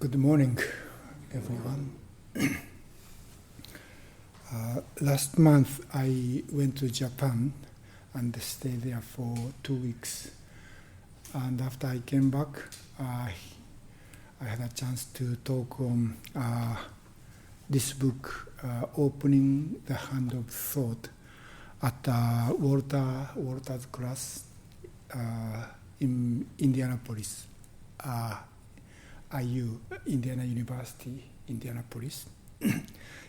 Good morning, everyone. Last month I went to Japan and stayed there for 2 weeks. And after I came back, I had a chance to talk on this book, Opening the Hand of Thought, at Walter's class in Indianapolis. IU, Indiana University, Indianapolis.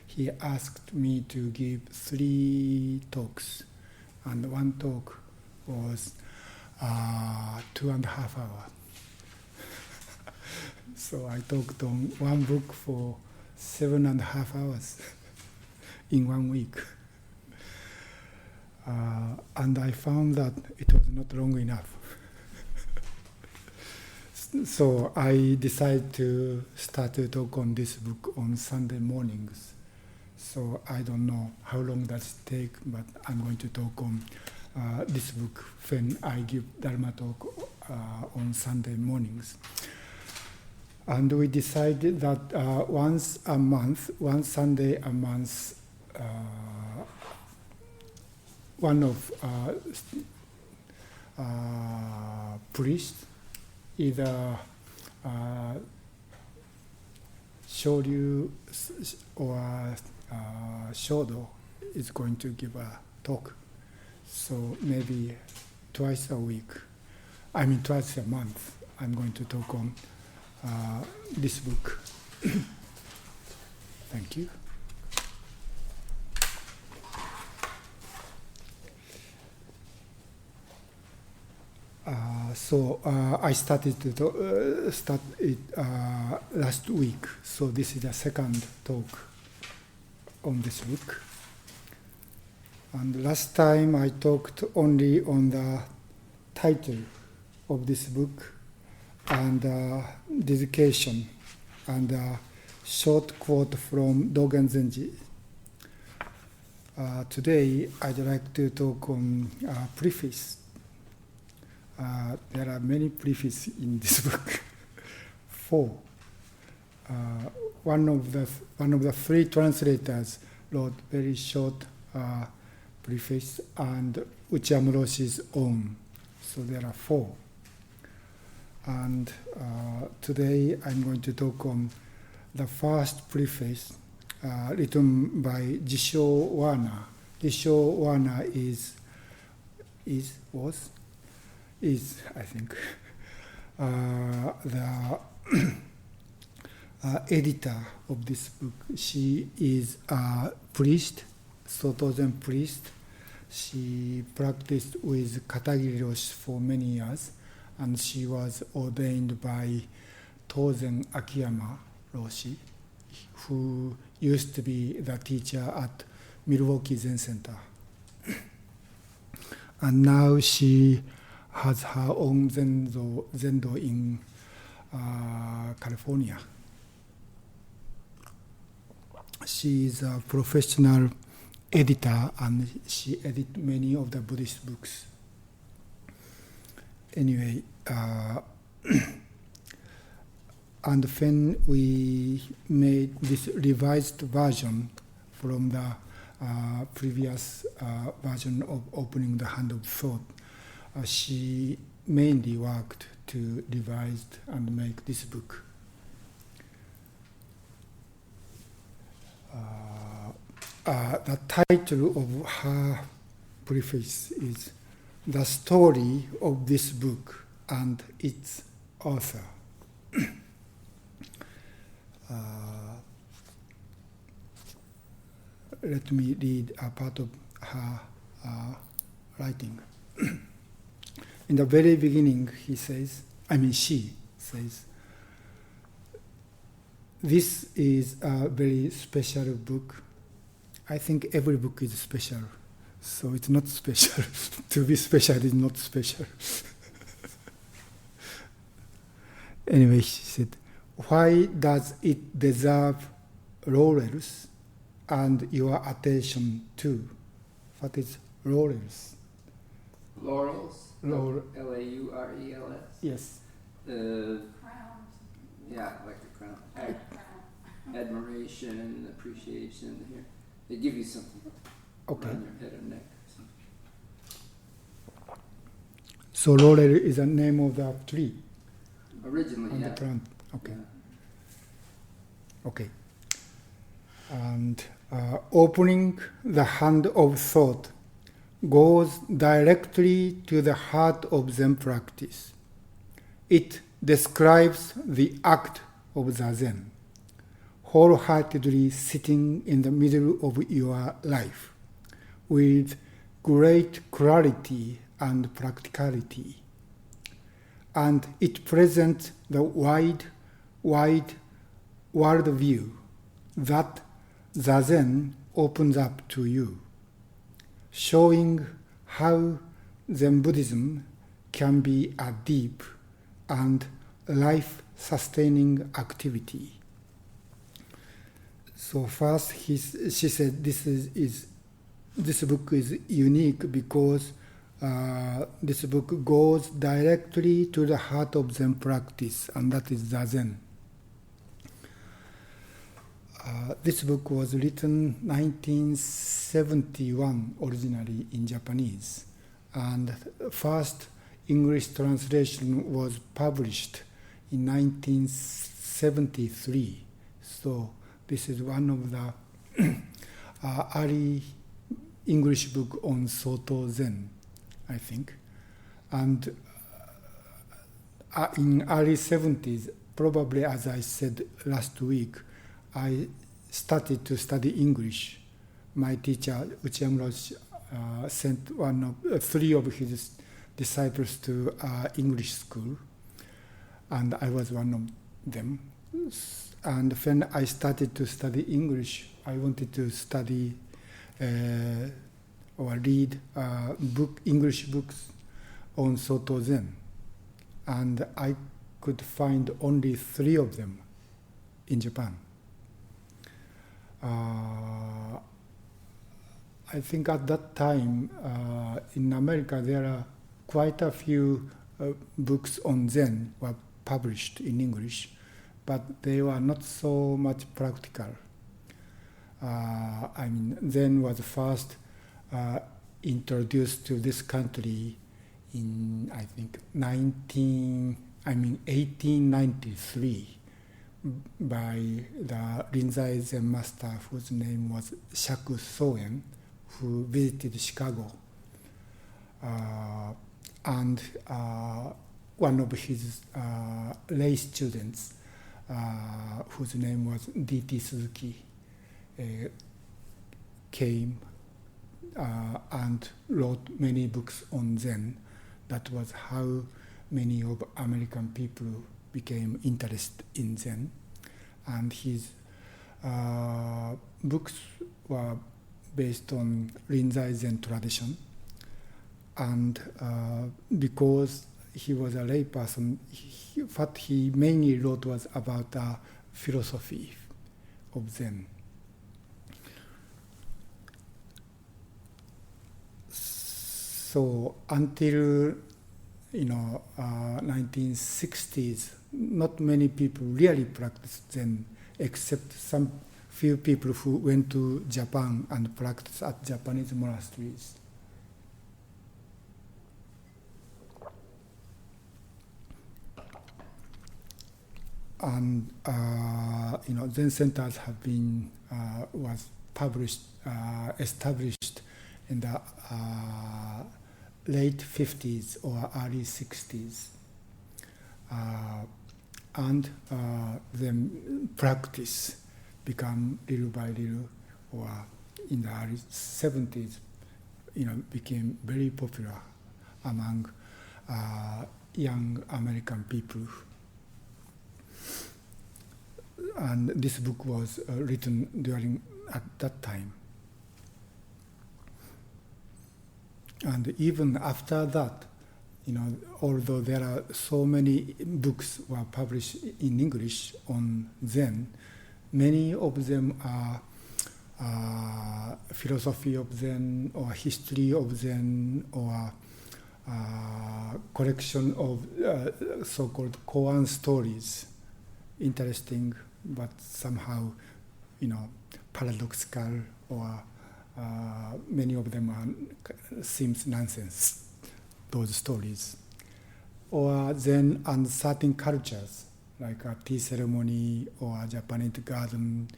He asked me to give 3 talks, and one talk was 2.5 hours. So I talked on one book for 7.5 hours in 1 week. And I found that it was not long enough. So I decided to start to talk on this book on Sunday mornings. So I don't know how long that take, but I'm going to talk on this book when I give Dharma talk on Sunday mornings. And we decided that once a month, one Sunday a month, one of priests, either Shoryu or Shodo is going to give a talk. So maybe twice a month, I'm going to talk on this book. Thank you. So I started to start it last week. So this is the second talk on this book. And last time I talked only on the title of this book and dedication and a short quote from Dogen Zenji. Today I'd like to talk on preface. There are many prefaces in this book. 4. One of the 3 translators wrote very short preface, and Okumura Roshi's own. So there are 4. And today I'm going to talk on the first preface written by Jisho Warner. Jisho Warner is I think the editor of this book. She is a priest, Soto Zen priest. She practiced with Katagiri Roshi for many years, and she was ordained by Tozen Akiyama Roshi, who used to be the teacher at Milwaukee Zen Center. And now she has her own Zendo in California. She is a professional editor, and she edits many of the Buddhist books. Anyway, and when we made this revised version from the previous version of Opening the Hand of Thought, she mainly worked to revise and make this book. The title of her preface is The Story of This Book and Its Author. Let me read a part of her writing. In the very beginning, she says, this is a very special book. I think every book is special, so it's not special. To be special is not special. Anyway, she said, why does it deserve laurels and your attention too? What is laurels? Laurels? L-A-U-R-E-L-S? Yes. Crowns. Yeah, like the crown. admiration, appreciation. Here, they give you something Okay. around your head or neck or something. So laurel is the name of the tree Originally, and yeah. the plant. Okay. Yeah. Okay. And opening the hand of thought goes directly to the heart of Zen practice. It describes the act of the Zen, wholeheartedly sitting in the middle of your life with great clarity and practicality. And it presents the wide world view that the Zen opens up to you, showing how Zen Buddhism can be a deep and life-sustaining activity. So first, she said this book is unique because this book goes directly to the heart of Zen practice, and that is the Zen. This book was written 1971 originally in Japanese, and first English translation was published in 1973. So this is one of the early English book on Soto Zen, I think. And in early 70s, probably as I said last week, I started to study English. My teacher, Okumura Roshi, sent three of his disciples to English school, and I was one of them. And when I started to study English, I wanted to study or read English books on Soto Zen, and I could find only three of them in Japan. I think at that time in America there are quite a few books on Zen were published in English, but they were not so much practical. Zen was first introduced to this country in, I think, 1893 by the Rinzai Zen master whose name was Shaku Soen, who visited Chicago. And one of his lay students, whose name was D.T. Suzuki, came and wrote many books on Zen. That was how many of American people became interested in Zen. And his books were based on Rinzai Zen tradition. And because he was a layperson, what he mainly wrote was about the philosophy of Zen. So until 1960s, not many people really practiced Zen, except some few people who went to Japan and practiced at Japanese monasteries. And Zen centers have been established in the late 50s or early 60s, and then practice become little by little, or in the early 70s, became very popular among young American people. And this book was written at that time. And even after that, although there are so many books were published in English on Zen, many of them are philosophy of Zen or history of Zen or collection of so-called koan stories. interesting, but somehow, paradoxical, or many of them seems nonsense, those stories. Or Zen and certain cultures, like a tea ceremony, or a Japanese garden,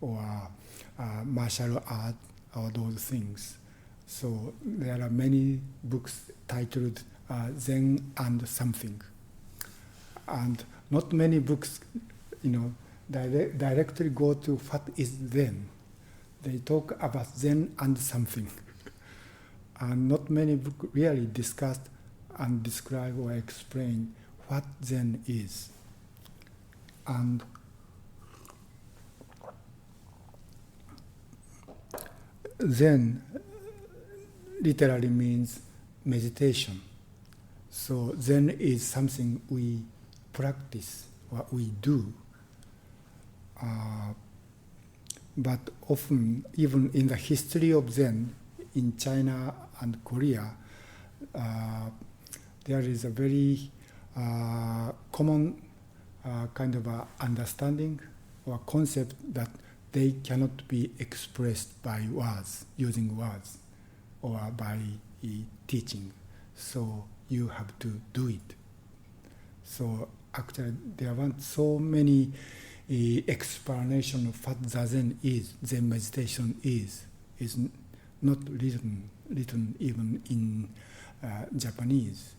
or martial art, or those things. So there are many books titled Zen and something. And not many books, directly go to what is Zen. They talk about Zen and something. And not many books really discuss and describe or explain what Zen is. And Zen literally means meditation. So Zen is something we practice, what we do. But often, even in the history of Zen, in China and Korea, there is a very common kind of understanding or concept that they cannot be expressed by words, using words, or by teaching. So you have to do it. So actually, there weren't so many explanation of what Zazen is, Zen meditation is not written even in Japanese.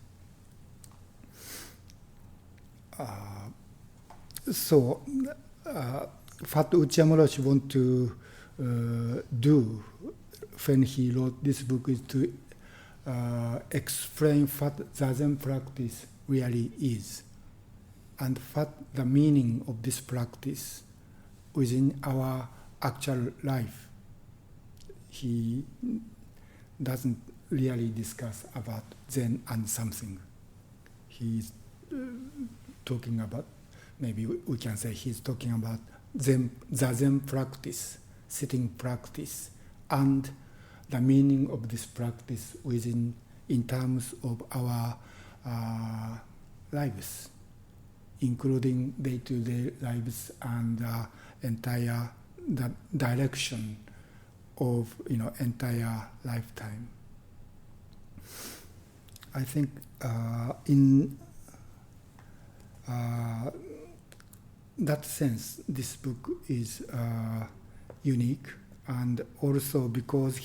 So what Okumura Roshi want to do when he wrote this book is to explain what Zazen practice really is, and what the meaning of this practice within our actual life. He doesn't really discuss about Zen and something. He's talking about, maybe we can say he's talking about Zazen practice, sitting practice, and the meaning of this practice in terms of our lives, including day-to-day lives and entire the direction of entire lifetime. I think in that sense, this book is unique, and also because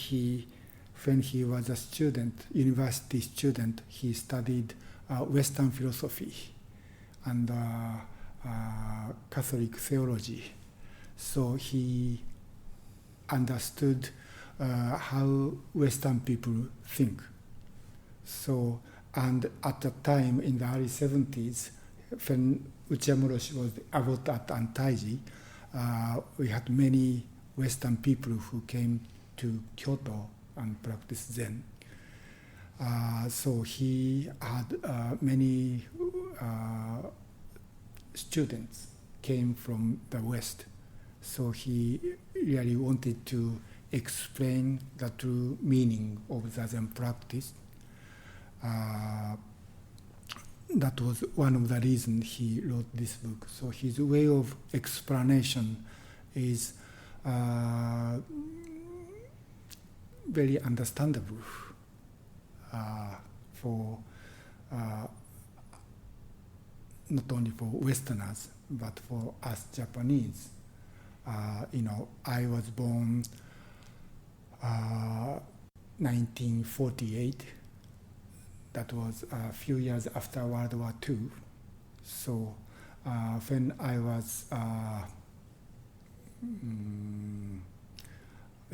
when he was a student, university student, he studied Western philosophy and Catholic theology. So he understood how Western people think. So, and at the time in the early 70s, when Okumura Roshi was about at Antaiji, we had many Western people who came to Kyoto and practiced Zen. So he had many students came from the West. So he really wanted to explain the true meaning of the Zen practice. That was one of the reasons he wrote this book. So his way of explanation is very understandable for not only for Westerners but for us Japanese. I was born 1948. That was a few years after World War II. So when I was a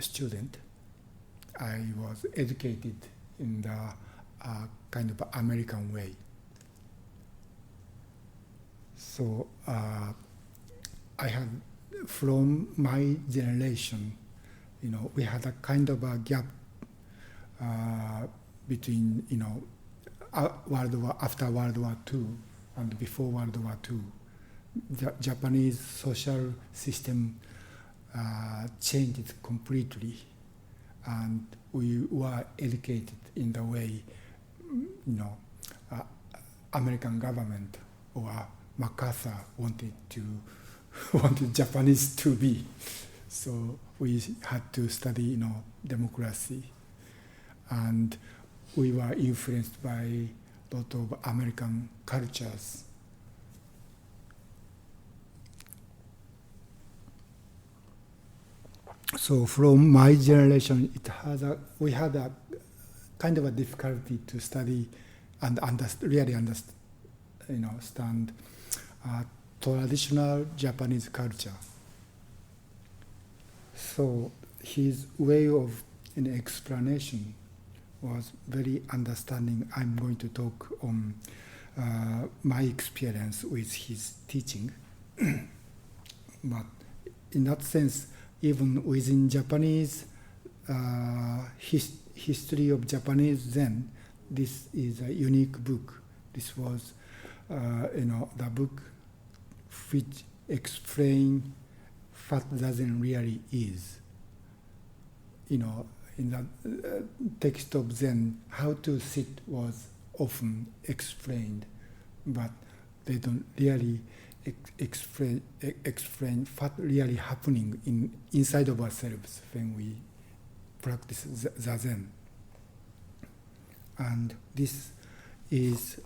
student, I was educated in the kind of American way. So I had, from my generation, we had a kind of a gap between, after World War II and before World War II. The Japanese social system changed completely, and we were educated in the way, American government or MacArthur wanted Japanese to be. So we had to study, democracy, and we were influenced by a lot of American cultures. So from my generation, we had a kind of a difficulty to study and really understand traditional Japanese culture. So his way of explanation was very understanding. I'm going to talk on my experience with his teaching. But in that sense, even within Japanese history of Japanese Zen, this is a unique book. This was, the book which explains what Zazen really is. In the text of Zen, how to sit was often explained, but they don't really explain what really happening inside of ourselves when we practice Zazen. And this is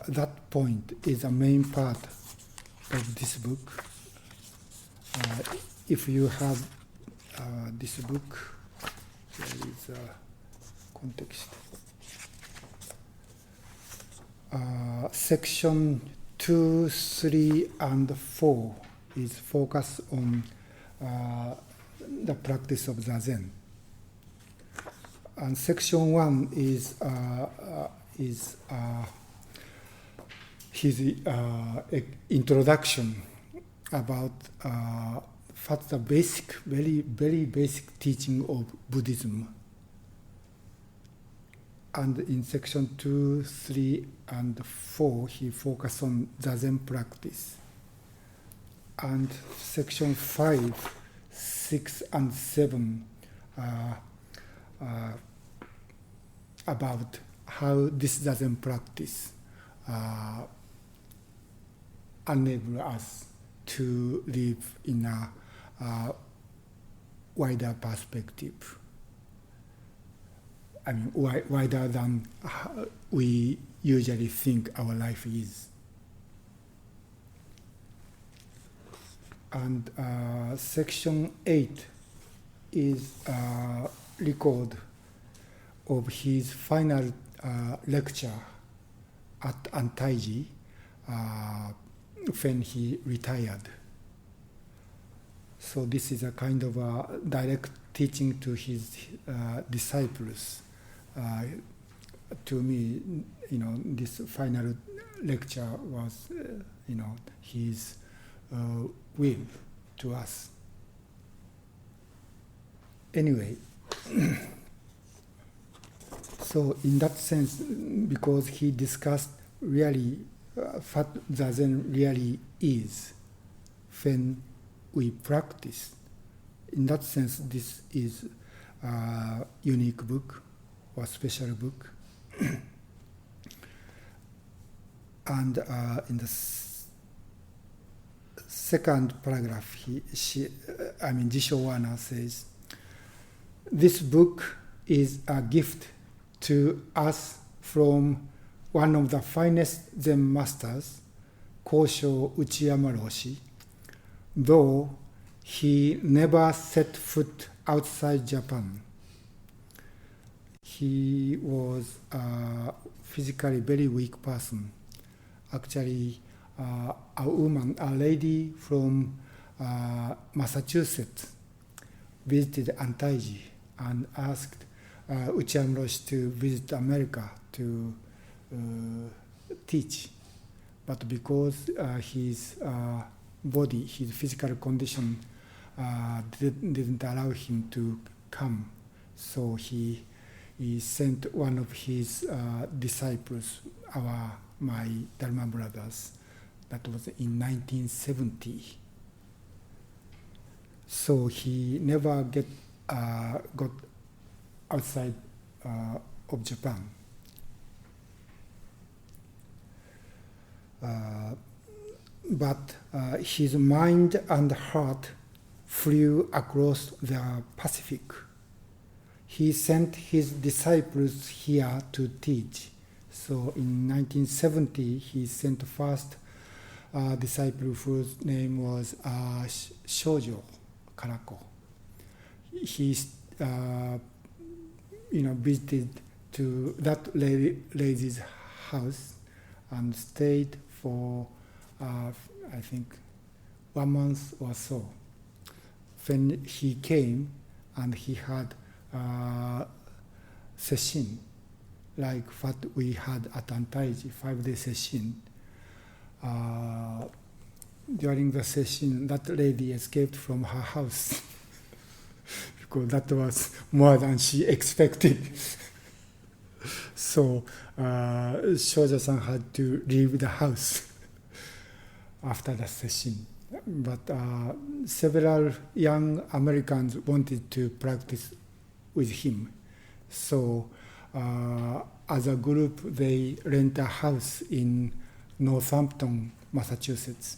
that point is a main part of this book. If you have this book, there is a context. Section 2, 3, and 4 is focused on the practice of Zazen. And section 1 is his introduction about what's the basic, very, very basic teaching of Buddhism. And in section 2, 3, and 4, he focused on Zazen practice. And section 5, 6, and 7 about how this Zazen practice enable us to live in a wider perspective. I mean, wider than we usually think our life is. And section 8 is a record of his final lecture at Antaiji when he retired. So this is a kind of a direct teaching to his disciples. To me, this final lecture was, his will to us. Anyway, so in that sense, because he discussed really what Zazen really is when we practice, in that sense, this is a unique book or special book. And in the second paragraph, Jisho Warner says, this book is a gift to us from one of the finest Zen masters, Kosho Uchiyama Roshi, though he never set foot outside Japan. He was a physically very weak person. Actually, a lady from Massachusetts visited Antaiji and asked Uchiyama Roshi to visit America to teach. But because his body, his physical condition didn't allow him to come, so he sent one of his disciples, my Dharma brothers. That was in 1970. So he never got outside of Japan. but his mind and heart flew across the Pacific. He sent his disciples here to teach. So in 1970, he sent the first disciple whose name was Shojo Karako. He visited to that lady's house and stayed for I think 1 month or so. When he came and he had session like what we had at Antaiji, 5-day session. During the session, that lady escaped from her house because that was more than she expected. So Shoja-san had to leave the house after the session. But several young Americans wanted to practice with him. So as a group, they rent a house in Northampton, Massachusetts,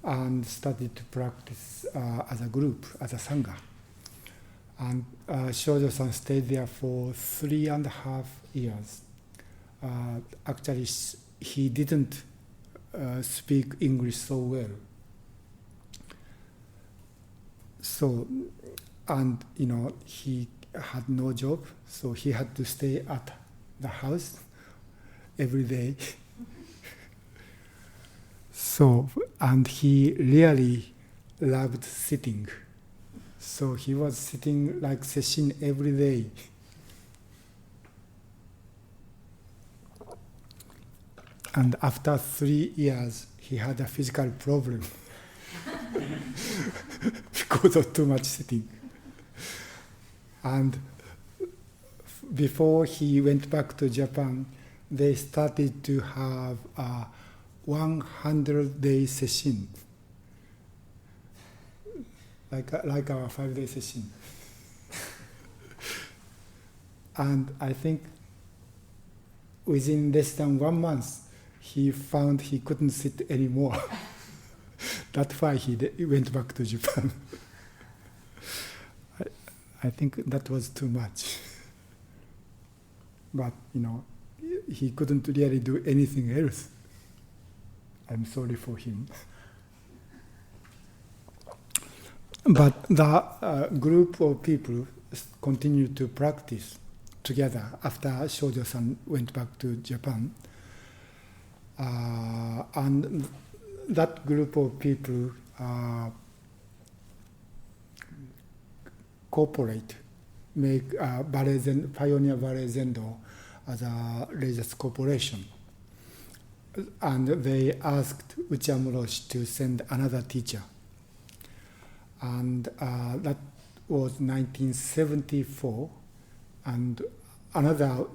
and started to practice as a group, as a sangha. And Shojo-san stayed there for 3.5 years. Actually, he didn't speak English so well. So, and he had no job, so he had to stay at the house every day. So, and he really loved sitting. So he was sitting like sesshin every day. And after 3 years, he had a physical problem because of too much sitting. And before he went back to Japan, they started to have a 100-day session, like our 5-day session. And I think within less than 1 month, he found he couldn't sit anymore. That's why he went back to Japan. I think that was too much. But, he couldn't really do anything else. I'm sorry for him. But the group of people continued to practice together after Shojo-san went back to Japan. And that group of people cooperate, make Pioneer Valley Zendo as a religious corporation. And they asked Okumura Roshi to send another teacher. And that was 1974. And another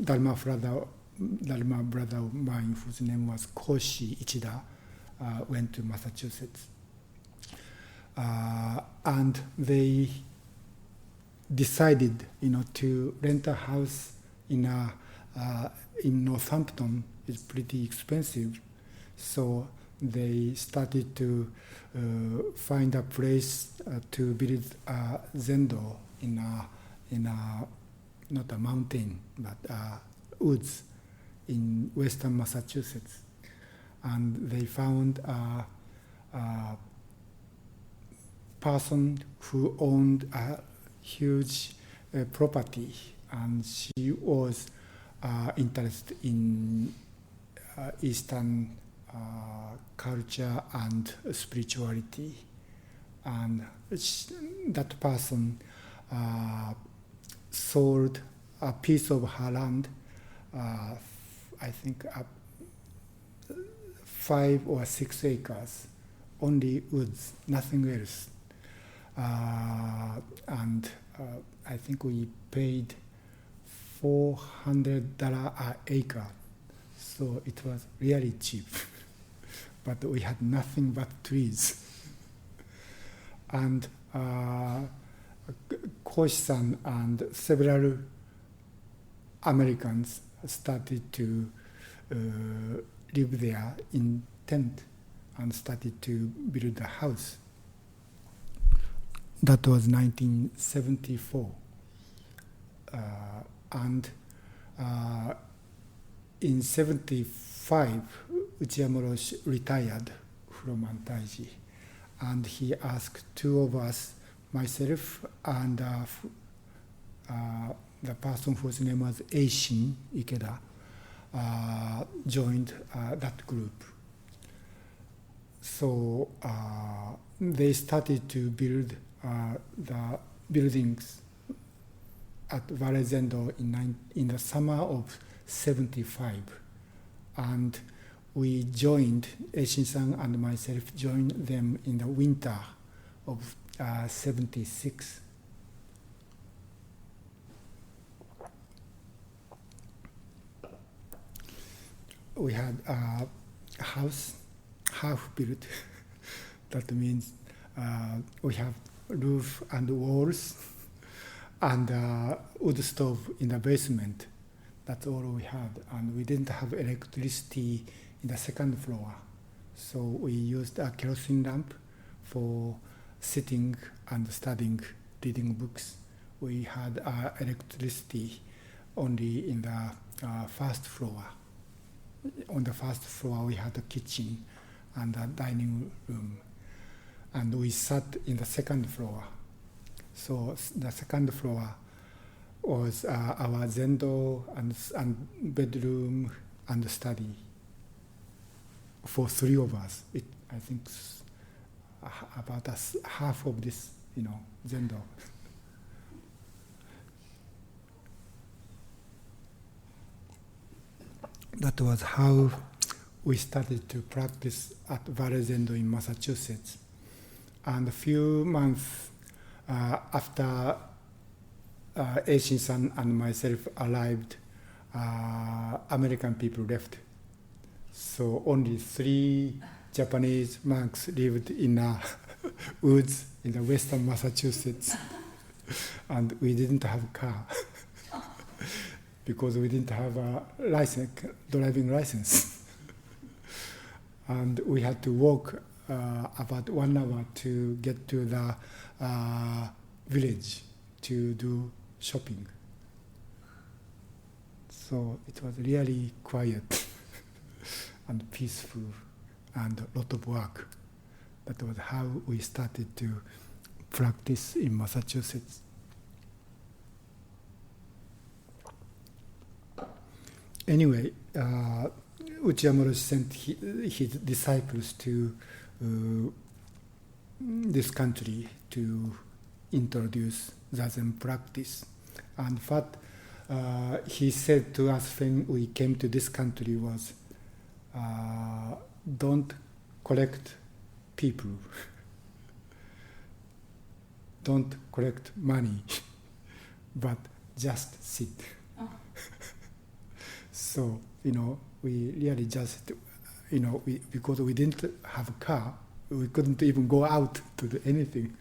Dharma brother of mine, whose name was Koshi Ichida, went to Massachusetts. And they decided, to rent a house in Northampton. It's pretty expensive, so they started to find a place to build a zendo in a not a mountain but woods in western Massachusetts, and they found a person who owned a huge property, and she was interested in Eastern culture and spirituality, and that person sold a piece of her land, I think 5 or 6 acres, only woods, nothing else. And I think we paid $400 an acre, so it was really cheap. But we had nothing but trees. And Koshi-san and several Americans started to live there in tent and started to build the house. That was 1974. And in 75, Uchiyama Roshi retired from Antaiji, and he asked two of us, myself and the person whose name was Eishin Ikeda, joined that group. So they started to build the buildings at Valley Zendo in the summer of 75. And we joined, Eishin-san and myself joined them in the winter of 76. We had a house half built. That means we have roof and walls and wood stove in the basement. That's all we had. And we didn't have electricity in the second floor. So we used a kerosene lamp for sitting and studying, reading books. We had electricity only in the first floor. On the first floor, we had a kitchen and a dining room. And we sat in the second floor. So the second floor was our Zendo and bedroom and study for three of us. I think about half of this, Zendo. That was how we started to practice at Valley Zendo in Massachusetts. And a few months after Eishin-san and myself arrived, American people left. So only 3 Japanese monks lived in woods in the western Massachusetts. And we didn't have a car because we didn't have a driving license. And we had to walk about 1 hour to get to the village to do shopping. So it was really quiet and peaceful and a lot of work. That was how we started to practice in Massachusetts. Anyway, Uchiyama Roshi sent his disciples to this country to introduce Zazen practice. And what he said to us when we came to this country was, don't collect people, don't collect money, but just sit. Oh. So, we really just, because we didn't have a car, we couldn't even go out to do anything.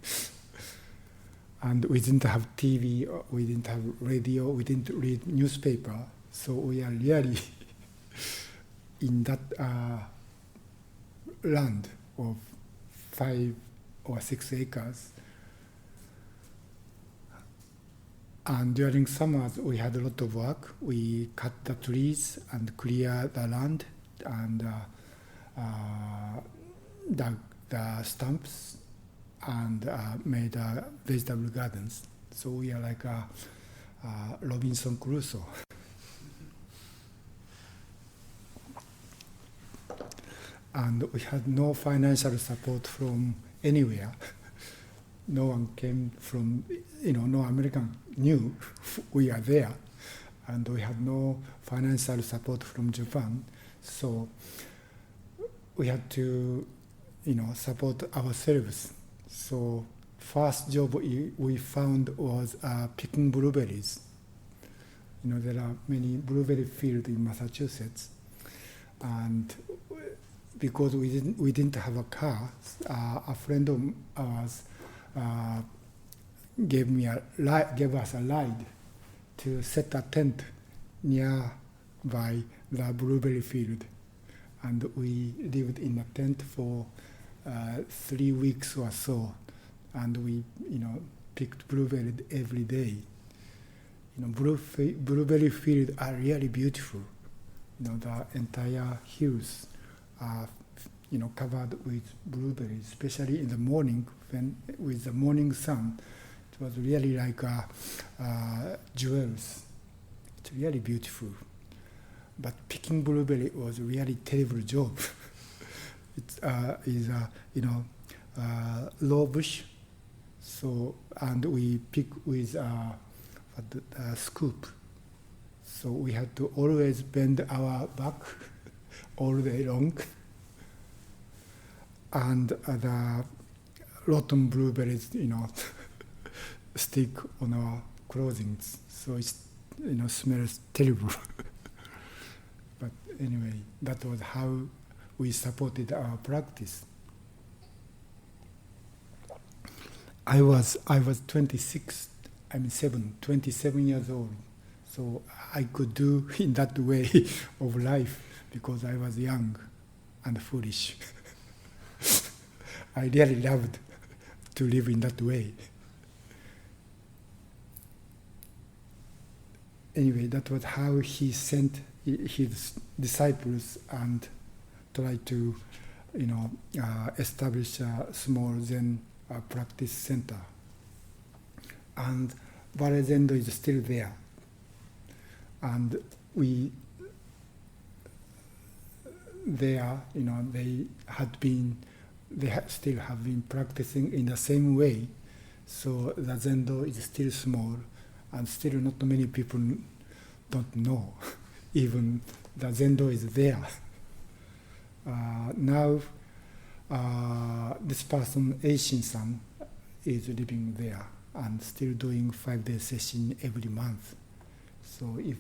And we didn't have TV, we didn't have radio, we didn't read newspaper. So we are really in that land of 5 or 6 acres. And during summers, we had a lot of work. We cut the trees and clear the land and dug the stumps and made vegetable gardens. So we are like a Robinson Crusoe. And we had no financial support from anywhere. No one came from, no American knew we are there. And we had no financial support from Japan. So we had to, support ourselves. So first job we found was picking blueberries. There are many blueberry fields in Massachusetts. And because we didn't have a car, a friend of ours gave us a ride to set a tent nearby the blueberry field, and we lived in a tent for 3 weeks or so, and we, picked blueberry every day. Blueberry fields are really beautiful. The entire hills are, covered with blueberries, especially in the morning when with the morning sun. It was really like jewels. It's really beautiful. But picking blueberry was a really terrible job. It is low bush, so and we pick with a scoop. So we had to always bend our back all day long. And the rotten blueberries, stick on our clothing, so it, smells terrible. But anyway, that was how we supported our practice. I was 27 years old, so I could do in that way of life because I was young and foolish. I really loved to live in that way. Anyway, that was how he sent his disciples and tried to, establish a small Zen practice center. And Valley Zendo is still there. And they still have been practicing in the same way. So the Zendo is still small, and still not many people don't know. Even the Zendo is there. Now, this person, Eishin-san, is living there and still doing 5-day session every month. So if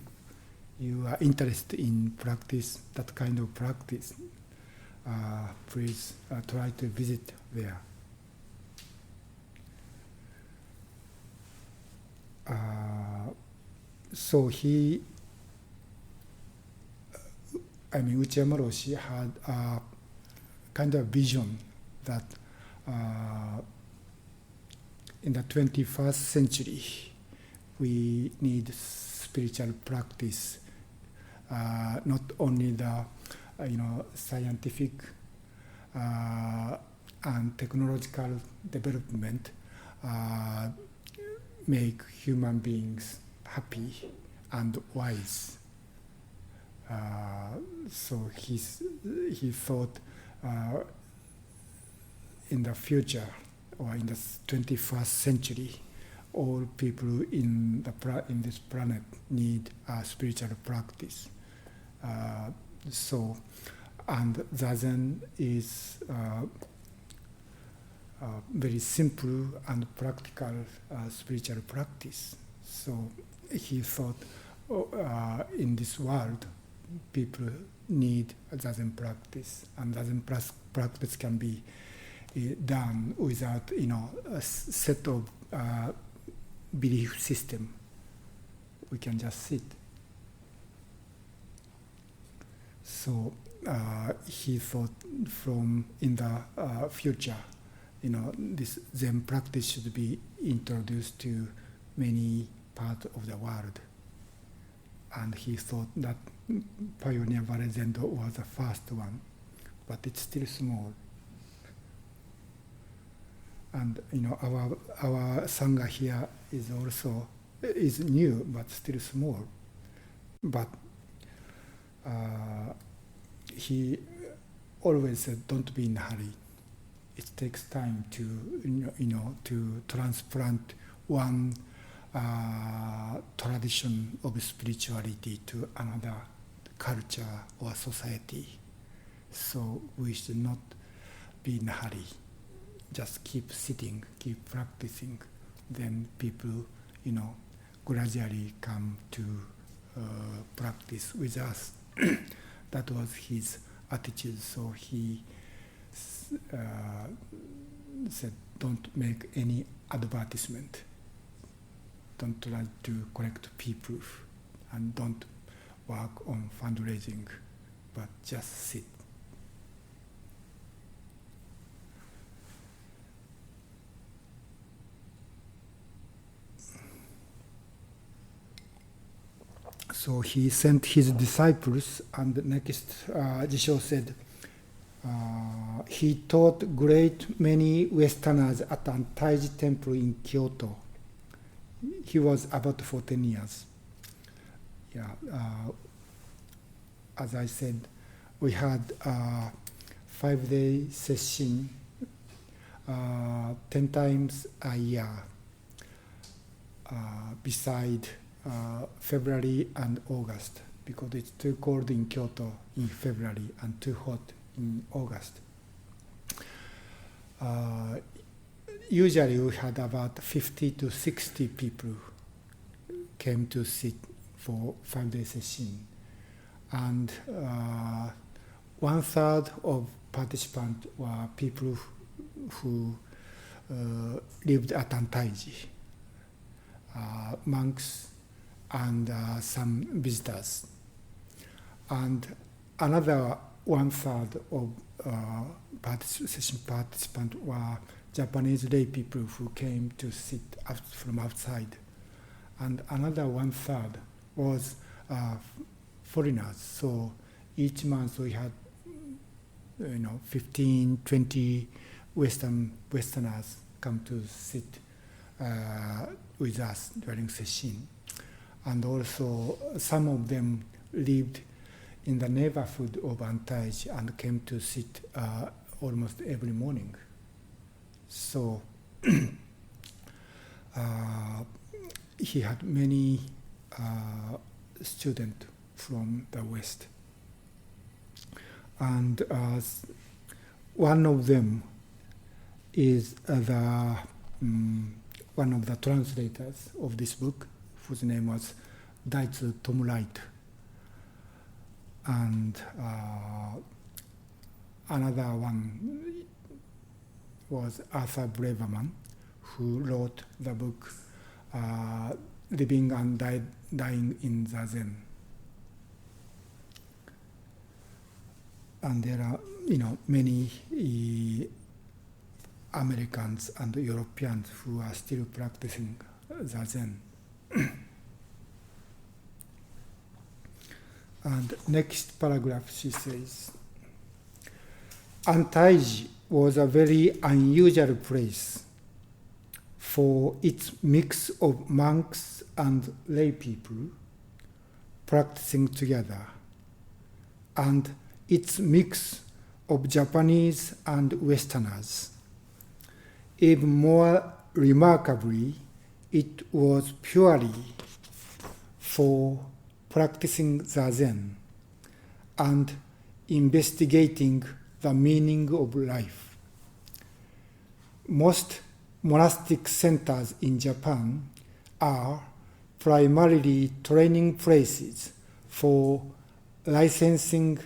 you are interested in practice, that kind of practice, please try to visit there. So Okumura Roshi had a kind of vision that in the 21st century we need spiritual practice, not only the scientific and technological development make human beings happy and wise. So he thought in the future or in the 21st century, all people in this planet need a spiritual practice. And Zazen is very simple and practical spiritual practice. So he thought, in this world, people need Zazen practice, and Zazen practice can be done without, a set of belief system. We can just sit. So he thought from in the future, this Zen practice should be introduced to many parts of the world. And he thought that Pioneer Valley Zendo was the first one, but it's still small. And our Sangha here is also new, but still small. But he always said, "Don't be in a hurry. It takes time to transplant one tradition of spirituality to another culture or society. So we should not be in a hurry. Just keep sitting, keep practicing. Then people, gradually come to practice with us." That was his attitude. So he said, "Don't make any advertisement. Don't try to collect people, and don't work on fundraising, but just sit So he sent his disciples, and next Jisho said, he taught great many Westerners at Antaiji Temple in Kyoto. He was about for 10 years. Yeah, as I said, we had 5-day session 10 times a year, beside February and August, because it's too cold in Kyoto in February and too hot in August. Usually we had about 50 to 60 people came to sit for 5-day session, and 1/3 of participants were people who lived at Antaiji, monks and some visitors, and another 1/3 of session participants were Japanese lay people who came to sit from outside, and another 1/3 was foreigners. So each month we had 15, 20 Westerners come to sit with us during session. And also some of them lived in the neighborhood of Antaiji and came to sit almost every morning. So he had many students from the West. And one of them is one of the translators of this book, whose name was Daitsu Tomurite. And another one was Arthur Braverman, who wrote the book Living and Dying in the Zen. And there are, many Americans and Europeans who are still practicing the Zen. And next paragraph she says, Antaiji was a very unusual place for its mix of monks and lay people practicing together, and its mix of Japanese and Westerners. Even more remarkably, it was purely for practicing the Zen and investigating the meaning of life. Most monastic centers in Japan are primarily training places for licensing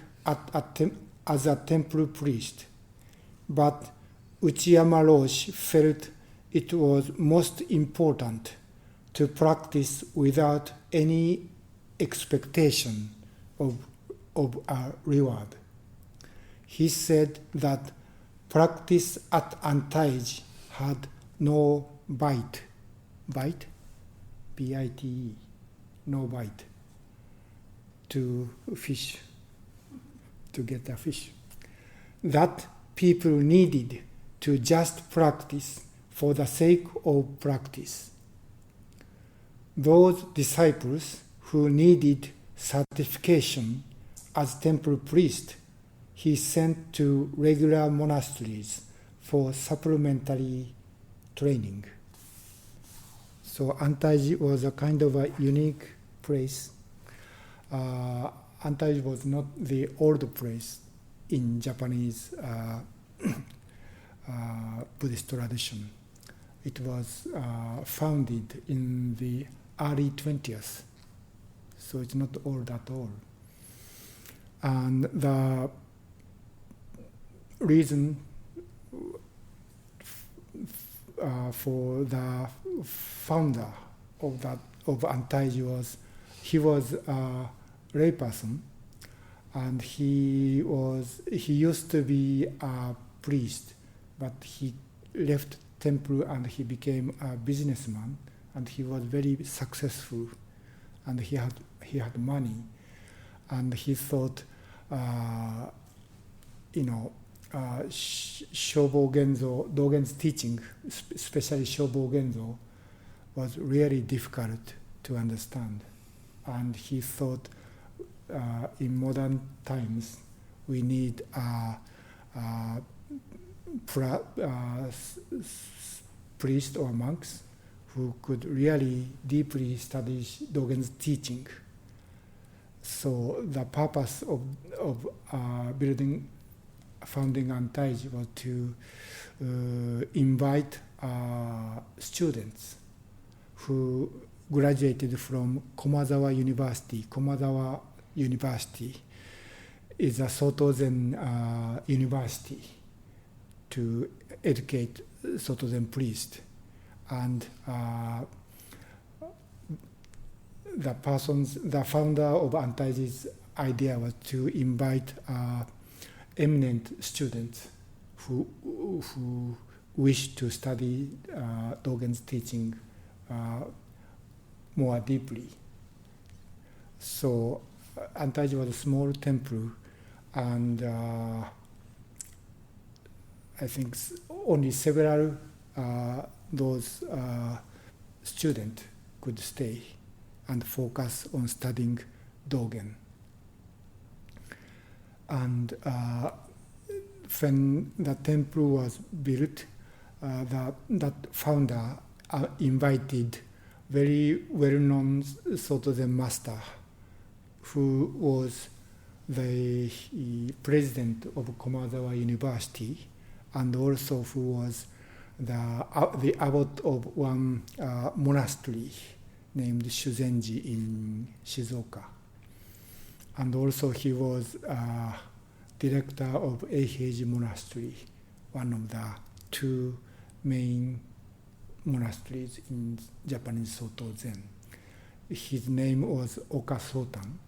as a temple priest, but Uchiyama Roshi felt it was most important to practice without any expectation of a reward. He said that practice at Antaiji had no bite, B-I-T-E, no bite, to fish, to get a fish. That people needed to just practice for the sake of practice. Those disciples who needed certification as temple priest, he sent to regular monasteries for supplementary training. So Antaiji was a kind of a unique place. Antaiji was not the old place in Japanese Buddhist tradition. It was founded in the early 20th, so it's not old at all. And the reason for the founder of Antaiji was he was a layperson, and he used to be a priest, but he left temple and he became a businessman, and he was very successful and he had money, and he thought, Shobo Genzo, Dogen's teaching, especially Shobo Genzo, was really difficult to understand. And he thought in modern times we need priests or monks who could really deeply study Dogen's teaching. So the purpose of founding Antaiji was to invite students who graduated from Komazawa University. Komazawa University is a Soto Zen university to educate Soto Zen priests. And the founder of Antaiji's idea was to invite eminent students who wish to study Dogen's teaching more deeply. So Antaiji was a small temple, and I think only several those students could stay and focus on studying Dogen. And when the temple was built, that founder invited very well-known Soto Zen master, who was the president of Komazawa University, and also who was the abbot of one monastery named Shuzenji in Shizuoka. And also he was director of Eiheiji Monastery, one of the two main monasteries in Japanese Soto Zen. His name was Oka Sotan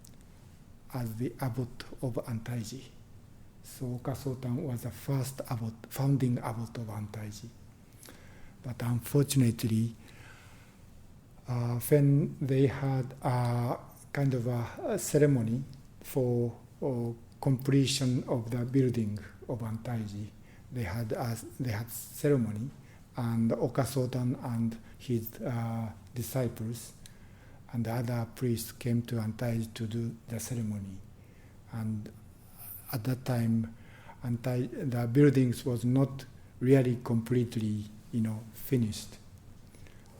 as the abbot of Antaiji. So Oka Sotan was the first founding abbot of Antaiji. But unfortunately, when they had a kind of a ceremony for completion of the building of Antaiji, they had ceremony, and Oka Sotan and his disciples and the other priests came to Antaiji to do the ceremony. And at that time, the buildings was not really completely, finished.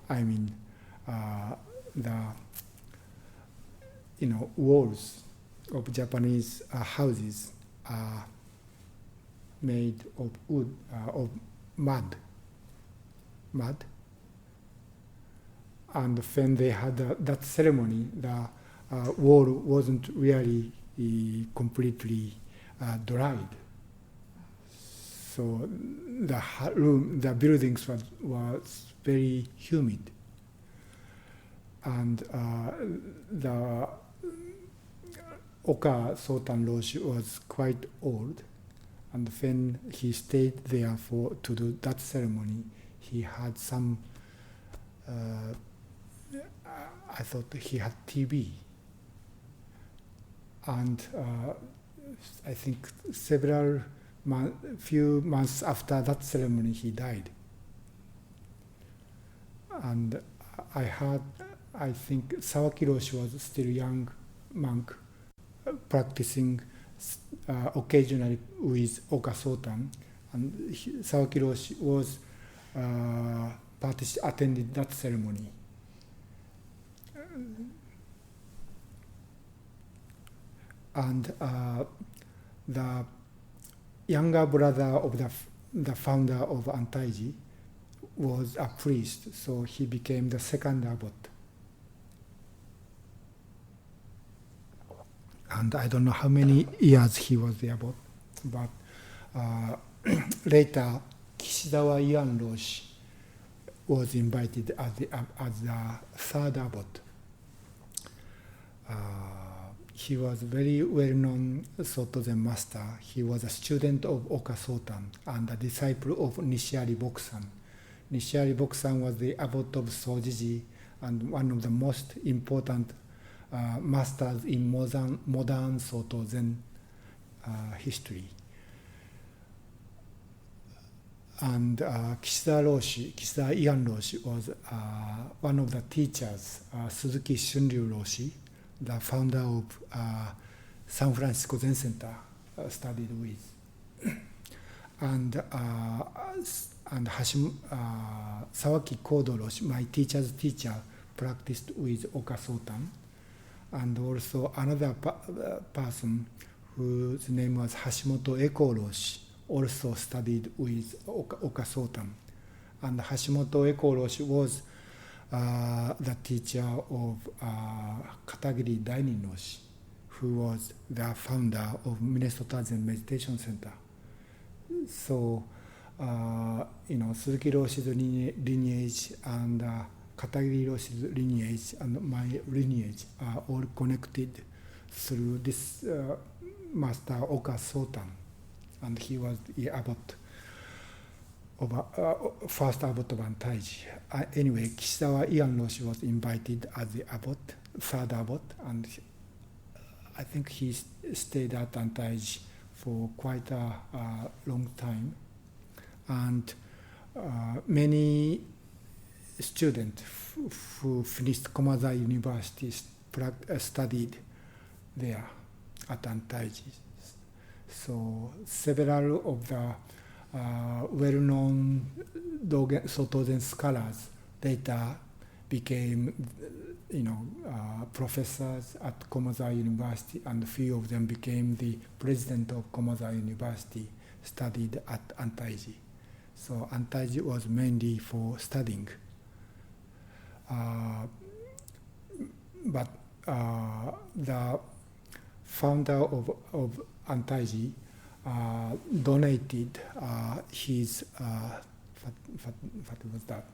I mean, the walls of Japanese houses are made of wood, of mud. And when they had that ceremony, the wall wasn't really completely dried. So the buildings was very humid. And the Oka Sotan Roshi was quite old, and when he stayed there to do that ceremony, he had some. I thought he had TB, and I think few months after that ceremony, he died. And I think Sawaki Roshi was still a young monk, practicing occasionally with Oka Sotan, and Sawaki Roshi was attended that ceremony. And the younger brother of the founder of Antaiji was a priest, so he became the second abbot. And I don't know how many years he was the abbot, but later Kishizawa Ian Roshi was invited as the third abbot. He was very well-known Soto Zen master. He was a student of Oka Sotan and a disciple of Nishiari Bokusan. Nishiari Bokusan was the abbot of Sojiji and one of the most important masters in modern Soto Zen history. And Kishida Ian Roshi was one of the teachers, Suzuki Shunryu Roshi, the founder of San Francisco Zen Center, studied with. And Sawaki Kodo Roshi, my teacher's teacher, practiced with Oka Sotan. And also another person whose name was Hashimoto Eko Roshi, also studied with Oka Sotan. And Hashimoto Eko Roshi was the teacher of Katagiri Dainin Roshi, who was the founder of Minnesota Zen Meditation Center. So, Suzuki Roshi's lineage and Katagiri Roshi's lineage and my lineage are all connected through this master Oka Sotan. And he was the abbot of first abbot of Antaiji. Anyway, Kishizawa Ian Roshi was invited as the abbot, third abbot, and I think he stayed at Antaiji for quite a long time. And many students who finished Komaza University studied there at Antaiji. So several of the well-known Soto Zen scholars later became, professors at Komaza University, and a few of them became the president of Komaza University, studied at Antaiji. So Antaiji was mainly for studying. But the founder of Antaiji donated his what was that?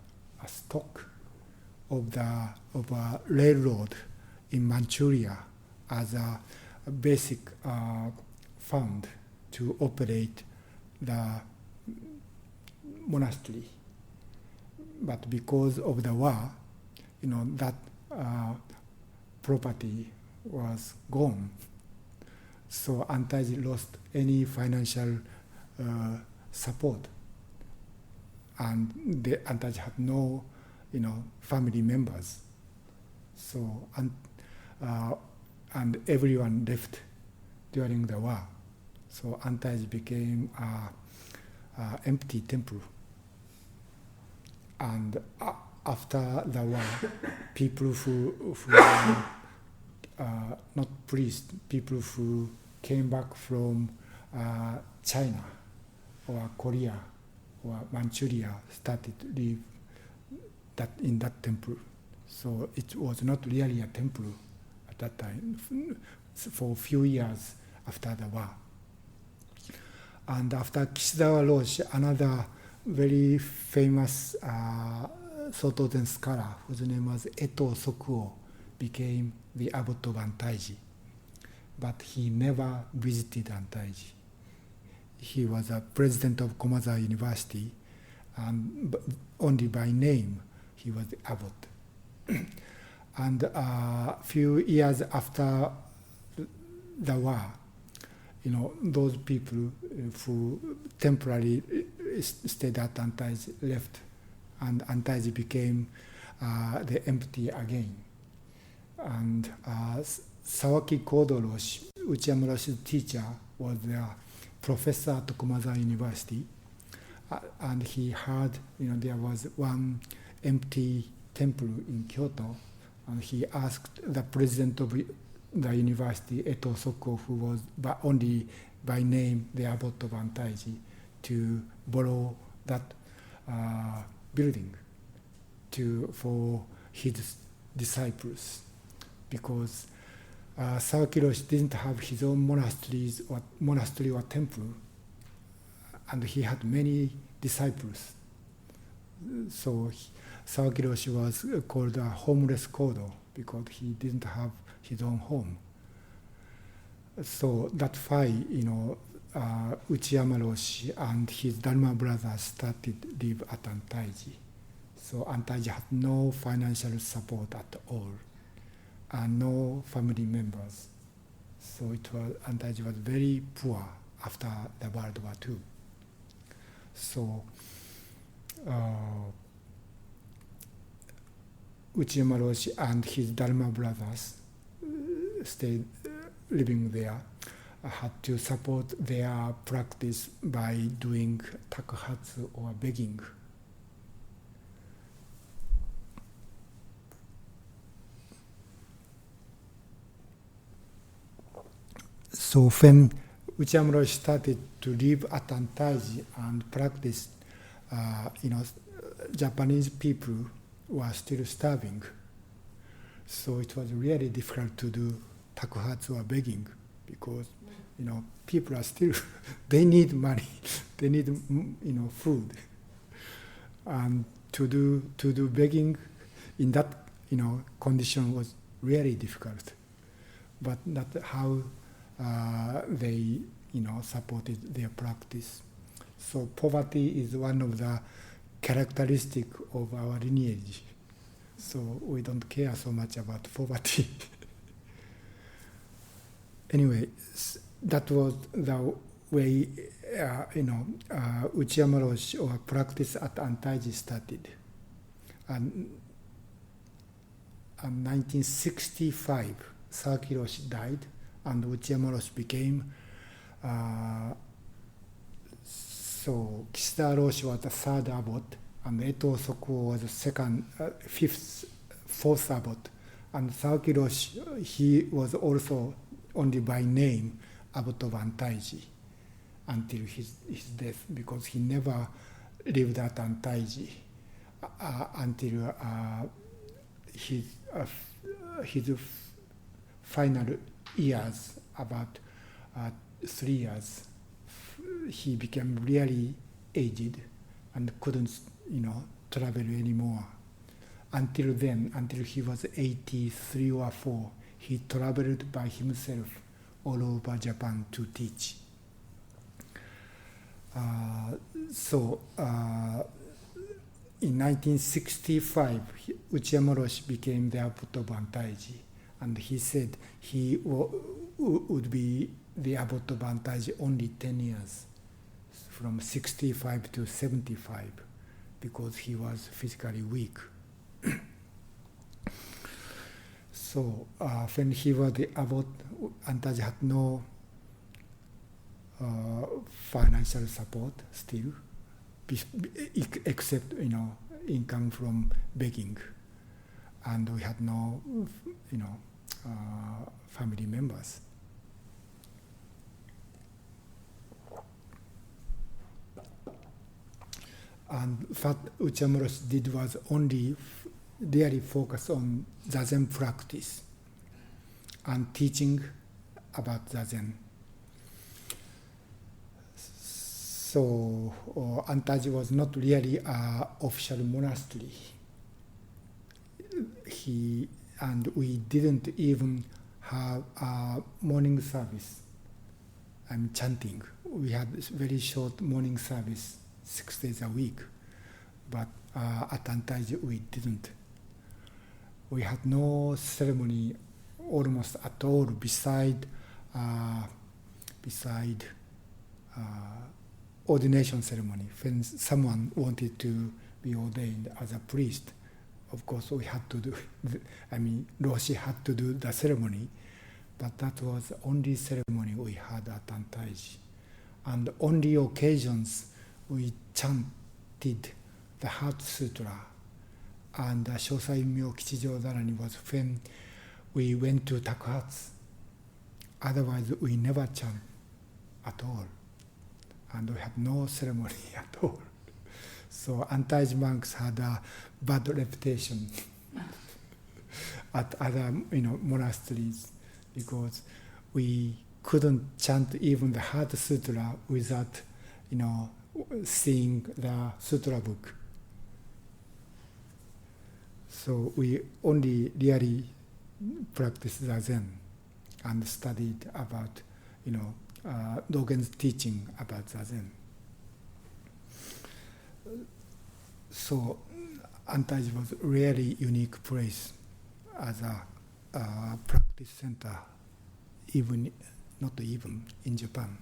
A stock of a railroad in Manchuria as a basic fund to operate the monastery. But because of the war, that property was gone. So Antaiji lost any financial support, and the Antaiji had no, family members. So and everyone left during the war. So Antaiji became an empty temple. And after the war, people who not priests, people who came back from China or Korea or Manchuria started to live in that temple. So it was not really a temple at that time, for a few years after the war. And after Kishizawa Roshi, another very famous Soto Zen scholar, whose name was Eto Sokuo, became the abbot of Antaiji. But he never visited Antaiji. He was a president of Komaza University, and only by name he was the abbot. And a few years after the war, those people who temporarily stayed at Antaiji left, and Antaiji became the empty again. And Sawaki Kodo Roshi, Uchiyama Roshi's teacher, was the professor at Komaza University, and he heard there was one empty temple in Kyoto, and he asked the president of the university, Eto Soko, who was only by name the abbot of Antaiji, to borrow that building for his disciples, because Sawaki Roshi didn't have his own monastery or temple, and he had many disciples. So Sawaki Roshi was called a homeless Kodo because he didn't have his own home. So that's why Uchiyama Roshi and his Dharma brothers started to live at Antaiji. So Antaiji had no financial support at all. and no family members. So Antaiji was very poor after the World War II. So Okumura Roshi and his Dharma brothers stayed living there, had to support their practice by doing takuhatsu or begging. So when Okumura Roshi started to live at Antaiji and practice, Japanese people were still starving. So it was really difficult to do takuhatsu or begging because, people are still, they need money, they need, food. And to do begging in that, condition was really difficult. But that's how they, supported their practice. So poverty is one of the characteristics of our lineage. So we don't care so much about poverty. Anyway, that was the way, Okumura Roshi or practice at Antaiji started. And in 1965, Shohaku Roshi died, and Okumura Roshi became. So Kishida Roshi was the third abbot, and Eto Sokuo was the fourth abbot. And Shohaku Roshi, he was also only by name abbot of Antaiji until his death, because he never lived at Antaiji until his final years, about 3 years. He became really aged and couldn't, travel anymore. Until then, until he was 83 or 4, he traveled by himself all over Japan to teach. In 1965, Okumura Roshi became the abbot of Antaiji, and he said he would be the abbot of Antaiji only 10 years, from 65 to 75, because he was physically weak. So when he was the abbot, Antaiji had no financial support still, except income from begging, and we had no family members. And what Okumura Roshi did was only really focus on Zazen practice and teaching about Zazen. So Antaiji was not really an official monastery. And we didn't even have a morning service. Chanting. We had very short morning service, 6 days a week. But at Antaiji we didn't. We had no ceremony almost at all beside ordination ceremony. When someone wanted to be ordained as a priest, of course we had to do, Roshi had to do the ceremony, but that was the only ceremony we had at Antaiji. And only occasions we chanted the Heart Sutra and the Shosai Myo Kichijo Dharani was when we went to takuhatsu. Otherwise we never chant at all. And we had no ceremony at all. So Antaiji monks had a bad reputation at other monasteries, because we couldn't chant even the Heart Sutra without seeing the sutra book. So we only really practiced Zazen and studied about Dogen's teaching about Zazen. So Antaiji was a really unique place as a practice center, even not even in Japan.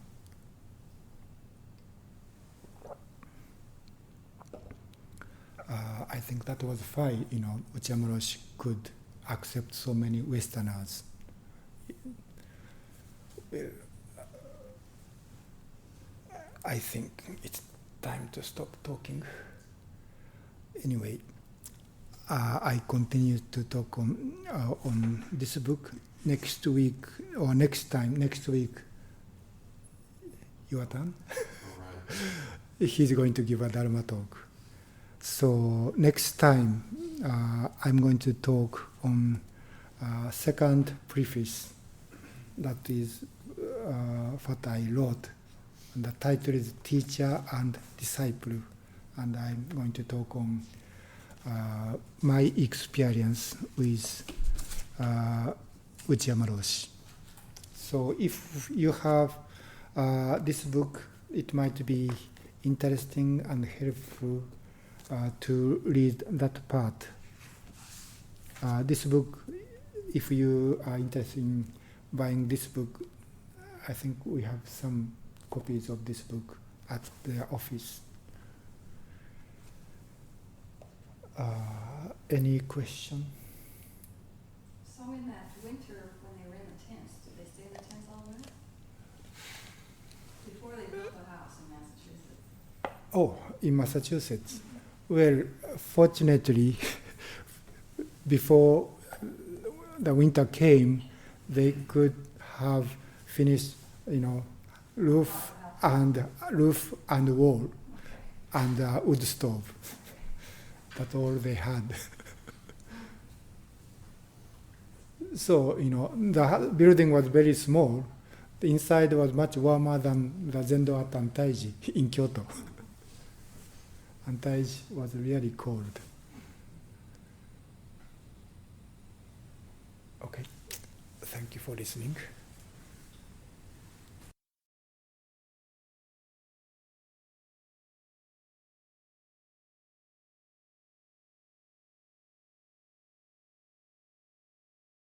I think that was why, Okumura Roshi could accept so many Westerners. I think it's time to stop talking. Anyway, I continue to talk on this book next week, or next week, your turn. Right. He's going to give a Dharma talk. So next time, I'm going to talk on second preface. That is what I wrote. And the title is Teacher and Disciple. And I'm going to talk on my experience with Okumura Roshi. So if you have this book, it might be interesting and helpful to read that part. This book, if you are interested in buying this book, I think we have some copies of this book at the office. Any question? So in that winter, when they were in the tents, did they stay in the tents all winter? Before they built the house in Massachusetts? Oh, in Massachusetts. Well, fortunately, before the winter came, they could have finished, roof and wall and wood stove. That's all they had. So, the building was very small. The inside was much warmer than the Zendo at Antaiji in Kyoto. Antaiji was really cold. Okay, thank you for listening.